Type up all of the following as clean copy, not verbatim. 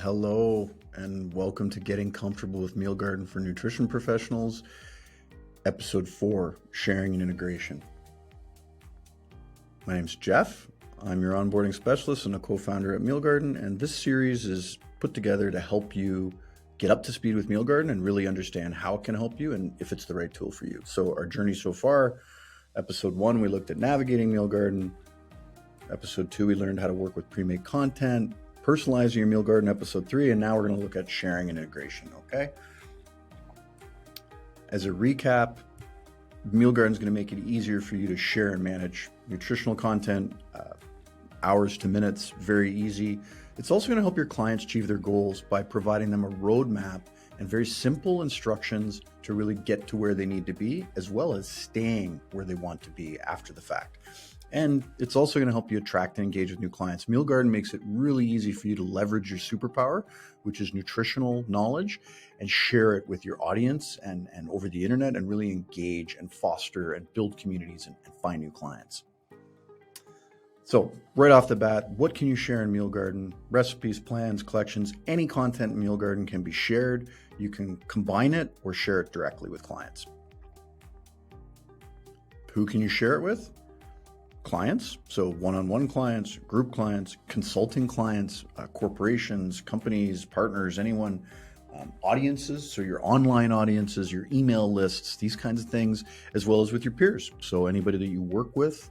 Hello, and welcome to Getting Comfortable with Meal Garden for Nutrition Professionals, Episode 4, Sharing and Integration. My name's Jeff. I'm your onboarding specialist and a co-founder at Meal Garden, and this series is put together to help you get up to speed with Meal Garden and really understand how it can help you and if it's the right tool for you. So our journey so far, Episode 1, we looked at navigating Meal Garden. Episode 2, we learned how to work with pre-made content, personalizing your Meal Garden, Episode 3, and now we're going to look at sharing and integration, okay? As a recap, Meal Garden is going to make it easier for you to share and manage nutritional content, hours to minutes, very easy. It's also going to help your clients achieve their goals by providing them a roadmap and very simple instructions to really get to where they need to be, as well as staying where they want to be after the fact. And it's also going to help you attract and engage with new clients. Meal Garden makes it really easy for you to leverage your superpower, which is nutritional knowledge, and share it with your audience and over the internet, and really engage and foster and build communities and find new clients. So right off the bat, what can you share in Meal Garden? Recipes, plans, collections, any content in Meal Garden can be shared. You can combine it or share it directly with clients. Who can you share it with? Clients, so one-on-one clients, group clients, consulting clients, corporations, companies, partners, anyone, audiences, so your online audiences, your email lists, these kinds of things, as well as with your peers. So anybody that you work with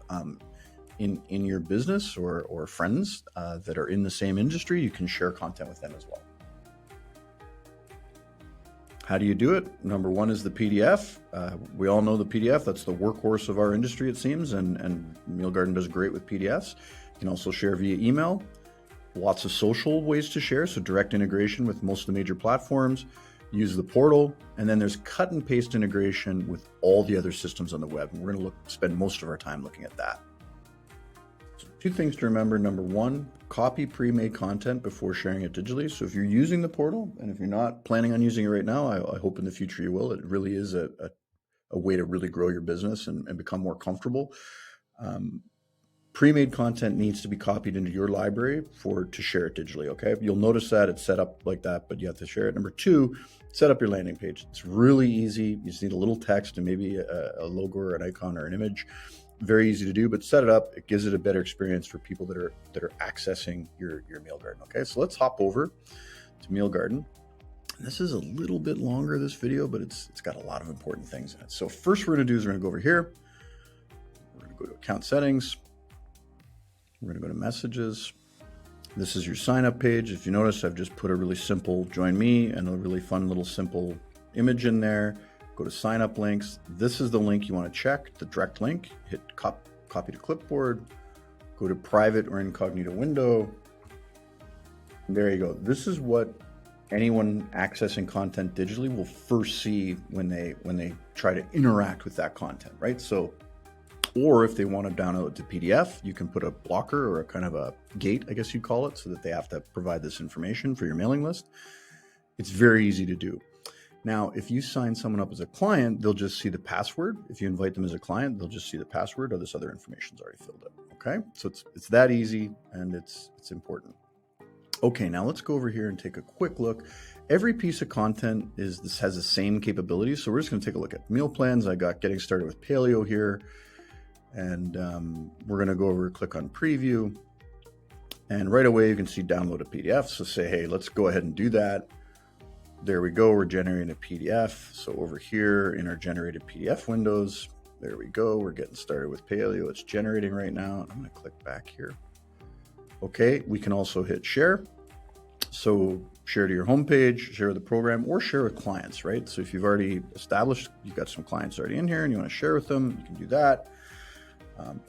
in your business or friends that are in the same industry, you can share content with them as well. How do you do it? Number one is the PDF. We all know the PDF. That's the workhorse of our industry, it seems, and Meal Garden does great with PDFs. You can also share via email. Lots of social ways to share, so direct integration with most of the major platforms. Use the portal, and then there's cut and paste integration with all the other systems on the web, and we're going to spend most of our time looking at that. So 2 things to remember. Number 1, copy pre-made content before sharing it digitally. So if you're using the portal, and if you're not planning on using it right now, I hope in the future you will. It really is a way to really grow your business and become more comfortable. Pre-made content needs to be copied into your library to share it digitally, okay? You'll notice that it's set up like that, but you have to share it. Number 2, set up your landing page. It's really easy. You just need a little text and maybe a logo or an icon or an image. Very easy to do, but set it up. It gives it a better experience for people that are accessing your Meal Garden, okay? So let's hop over to Meal Garden. This is a little bit longer, this video, but it's got a lot of important things in it. So first we're going to do is we're going to go over here. We're going to go to account settings. We're going to go to messages. This is your sign up page. If you notice, I've just put a really simple join me and a really fun little simple image in there. Go to sign up links. This is the link you want to check, the direct link. Hit copy to clipboard. Go to private or incognito window. And there you go. This is what anyone accessing content digitally will first see when they try to interact with that content, right? So, or if they want to download the PDF, you can put a blocker or a kind of a gate, I guess you'd call it, so that they have to provide this information for your mailing list. It's very easy to do. Now, if you sign someone up as a client, they'll just see the password. If you invite them as a client, they'll just see the password, or this other information is already filled up, okay? So it's that easy, and it's important. Okay, now let's go over here and take a quick look. Every piece of content has the same capabilities, so we're just going to take a look at meal plans. I got getting started with paleo here. And we're going to go over, click on preview, and right away you can see download a PDF. So say, hey, let's go ahead and do that. There we go. We're generating a PDF. So over here in our generated PDF windows, there we go. We're getting started with paleo. It's generating right now. I'm going to click back here. Okay, we can also hit share. So share to your homepage, share the program, or share with clients, right? So if you've already established, you've got some clients already in here and you want to share with them, you can do that.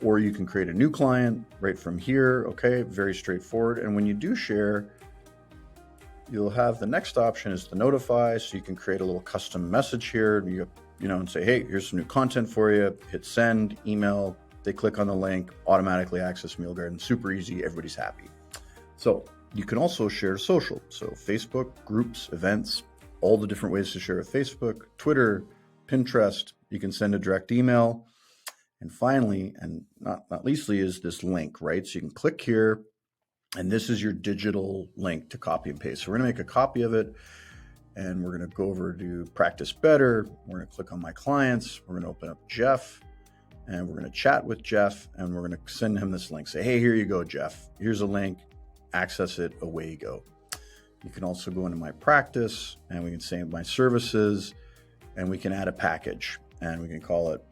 Or you can create a new client right from here. Okay, very straightforward. And when you do share, you'll have the next option is to notify. So you can create a little custom message here, and say, hey, here's some new content for you. Hit send, email. They click on the link, automatically access Meal Garden. Super easy. Everybody's happy. So you can also share social. So Facebook, groups, events, all the different ways to share with Facebook, Twitter, Pinterest. You can send a direct email. And finally, and not leastly, is this link, right? So you can click here, And this is your digital link to copy and paste. So we're going to make a copy of it, and we're going to go over to Practice Better. We're going to click on My Clients. We're going to open up Jeff, and we're going to chat with Jeff, and we're going to send him this link. Say, hey, here you go, Jeff. Here's a link. Access it. Away you go. You can also go into My Practice, and we can say My Services, and we can add a package, and we can call it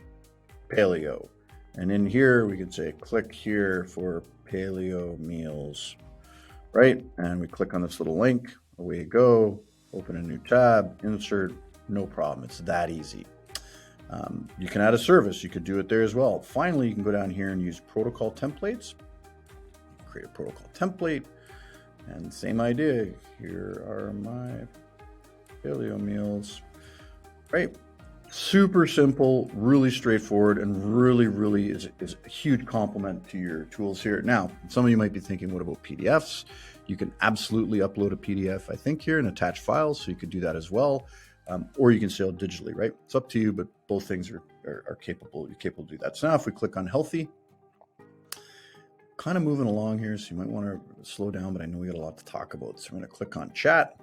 Paleo. And in here, we can say, click here for paleo meals, right? And we click on this little link, away you go, open a new tab, insert, no problem. It's that easy. You can add a service. You could do it there as well. Finally, you can go down here and use protocol templates. Create a protocol template, and same idea. Here are my paleo meals, right? Super simple, really straightforward, and really is a huge compliment to your tools here. Now, some of you might be thinking, what about PDFs? You can absolutely upload a PDF, I think, here and attach files, so you could do that as well. Or you can sell digitally, right? It's up to you, but both things are capable. You're capable to do that. So now if we click on Healthie, kind of moving along here, so you might want to slow down, but I know we got a lot to talk about. So I'm going to click on Chat.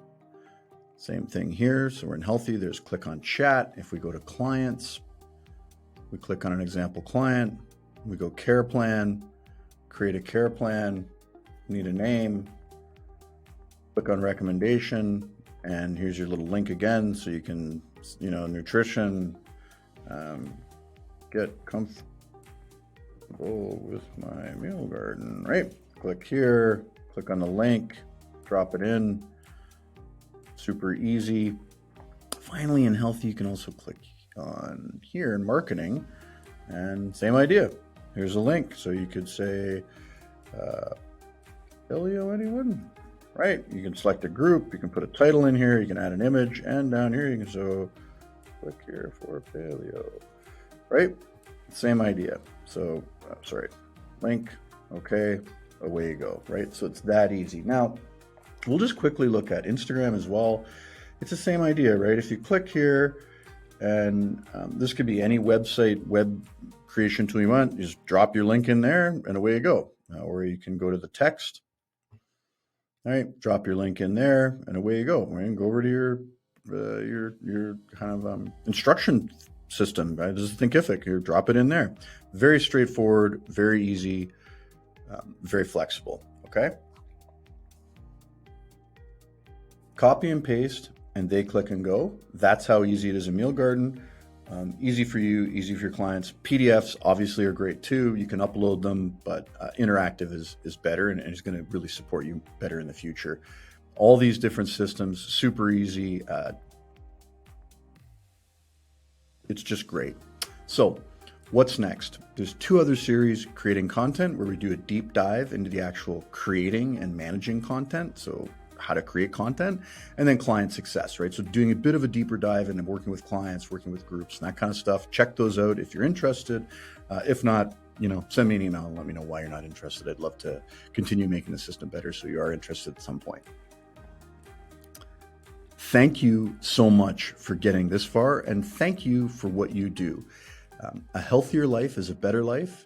Same thing here. So we're in Healthie. There's click on Chat. If we go to Clients, we click on an example client. We go Care Plan, create a care plan, need a name, click on Recommendation, and here's your little link again. So you can, nutrition, get comfortable with my meal garden, right? Click here, click on the link, drop it in. Super easy. Finally, in Healthie, you can also click on here in marketing, and same idea. Here's a link. So you could say, paleo anyone? Right? You can select a group. You can put a title in here. You can add an image, and down here you can so click here for paleo. Right? Same idea. So, link. Okay, away you go. Right? So it's that easy. Now, we'll just quickly look at Instagram as well. It's the same idea, right? If you click here, and this could be any website, web creation tool you want, you just drop your link in there and away you go. Or you can go to the text. All right, drop your link in there and away you go. Right? Go over to your kind of instruction system, right? This is Thinkific. You drop it in there. Very straightforward, very easy, very flexible. Okay. Copy and paste, and they click and go. That's how easy it is in Meal Garden. Easy for you, easy for your clients. PDFs obviously are great too. You can upload them, but interactive is better, and it's going to really support you better in the future. All these different systems, super easy. It's just great. So what's next? There's 2 other series, Creating Content, where we do a deep dive into the actual creating and managing content. So how to create content, and then client success, right? So doing a bit of a deeper dive into working with clients, working with groups, and that kind of stuff. Check those out if you're interested. If not, send me an email and let me know why you're not interested. I'd love to continue making the system better so you are interested at some point. Thank you so much for getting this far, and thank you for what you do. A healthier life is a better life.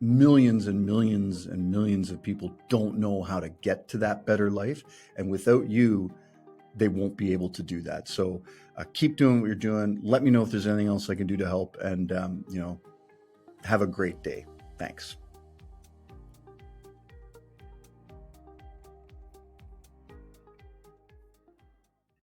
Millions and millions and millions of people don't know how to get to that better life. And without you, they won't be able to do that. So keep doing what you're doing. Let me know if there's anything else I can do to help, and, have a great day. Thanks.